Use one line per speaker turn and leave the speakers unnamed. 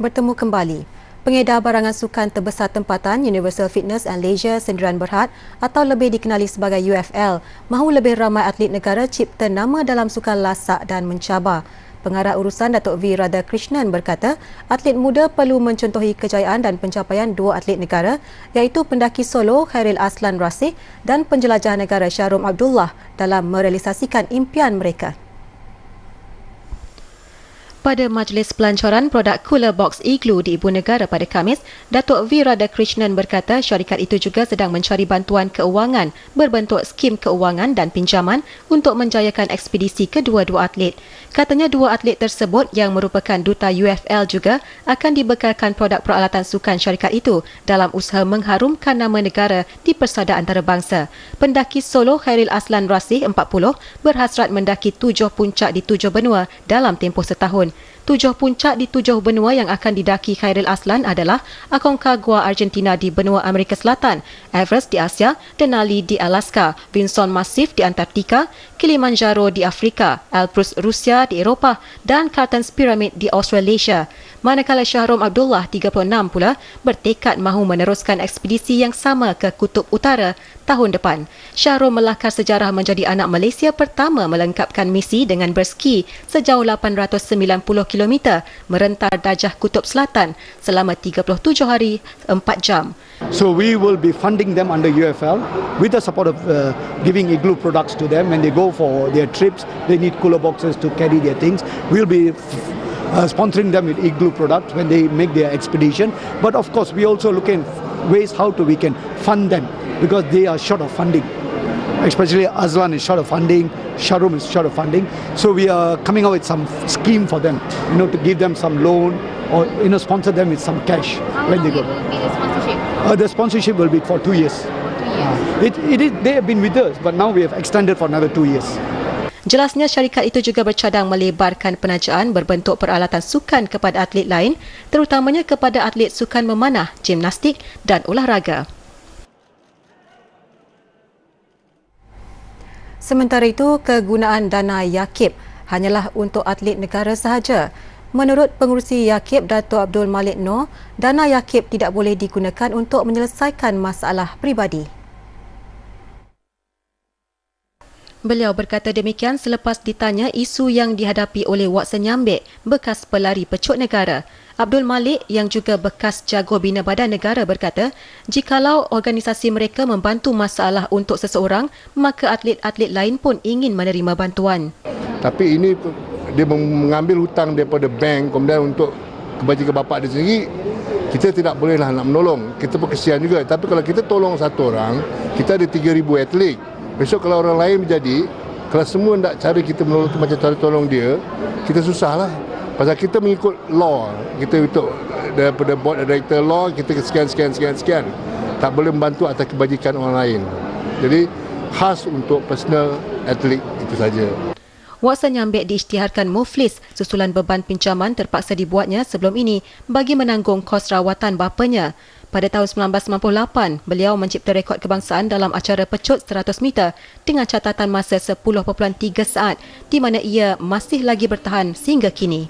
Bertemu kembali. Pengedar barangan sukan terbesar tempatan Universal Fitness and Leisure Sendirian Berhad atau lebih dikenali sebagai UFL mahu lebih ramai atlet negara cipta nama dalam sukan lasak dan mencabar. Pengarah urusan Datuk V. Radhakrishnan berkata, atlet muda perlu mencontohi kejayaan dan pencapaian dua atlet negara iaitu pendaki solo Khairil Aslan Rasih dan penjelajah negara Shahrum Abdullah dalam merealisasikan impian mereka. Pada majlis pelancaran produk Cooler Box Igloo di Ibu Negara pada Khamis, Datuk V. Radhakrishnan berkata syarikat itu juga sedang mencari bantuan keuangan berbentuk skim keuangan dan pinjaman untuk menjayakan ekspedisi kedua-dua atlet. Katanya dua atlet tersebut yang merupakan duta UFL juga akan dibekalkan produk peralatan sukan syarikat itu dalam usaha mengharumkan nama negara di persada antarabangsa. Pendaki solo Khairil Aslan Rasih 40 berhasrat mendaki 7 puncak di 7 benua dalam tempoh setahun. 7 puncak di 7 benua yang akan didaki Khairil Aslan adalah Aconcagua Argentina di benua Amerika Selatan, Everest di Asia, Denali di Alaska, Vinson Massif di Antartika, Kilimanjaro di Afrika, Elbrus Rusia di Eropah dan Carlton's Pyramid di Australasia. Manakala Shahrum Abdullah 36 pula bertekad mahu meneruskan ekspedisi yang sama ke Kutub Utara tahun depan. Shahrum melakar sejarah menjadi anak Malaysia pertama melengkapkan misi dengan berski sejauh 890 km merentar darjah Kutub Selatan selama 37 hari 4 jam.
So we will be funding them under UFL with the support of giving Igloo products to them. When they go for their trips, they need cooler boxes to carry their things. We'll be sponsoring them with Igloo products when they make their expedition. But of course, we also look at ways how we can fund them because they are short of funding. Especially Aslan is short of funding, Shahrum is short of funding. So we are coming out with some scheme for them, to give them some loan or sponsor them with some cash when they go.
How long will be the sponsorship?
The sponsorship will be for 2 years.
2 years.
They have been with us, but now we have extended for another 2 years.
Jelasnya syarikat itu juga bercadang melebarkan penajaan berbentuk peralatan sukan kepada atlet lain, terutamanya kepada atlet sukan memanah, gimnastik dan olahraga. Sementara itu, kegunaan dana YAKIB hanyalah untuk atlet negara sahaja. Menurut pengurusi YAKIB, Datuk Abdul Malik Noor, dana YAKIB tidak boleh digunakan untuk menyelesaikan masalah peribadi. Beliau berkata demikian selepas ditanya isu yang dihadapi oleh Watson Nyambek, bekas pelari pecut negara. Abdul Malik yang juga bekas jago bina badan negara berkata, jikalau organisasi mereka membantu masalah untuk seseorang, maka atlet-atlet lain pun ingin menerima bantuan.
Tapi ini dia mengambil hutang daripada bank kemudian untuk kebajikan bapa dia sendiri, kita tidak bolehlah nak menolong. Kita pun kesian juga. Tapi kalau kita tolong satu orang, kita ada 3,000 atlet. Besok kalau orang lain menjadi, kalau semua nak cara kita menolong macam cara tolong dia, kita susahlah. Pasal kita mengikut law, kita untuk daripada board director law, kita sekian. Tak boleh membantu atas kebajikan orang lain. Jadi khas untuk personal atlet itu saja.
Watson Nyambek diisytiharkan muflis susulan beban pinjaman terpaksa dibuatnya sebelum ini bagi menanggung kos rawatan bapanya. Pada tahun 1998, beliau mencipta rekod kebangsaan dalam acara pecut 100 meter dengan catatan masa 10.3 saat di mana ia masih lagi bertahan sehingga kini.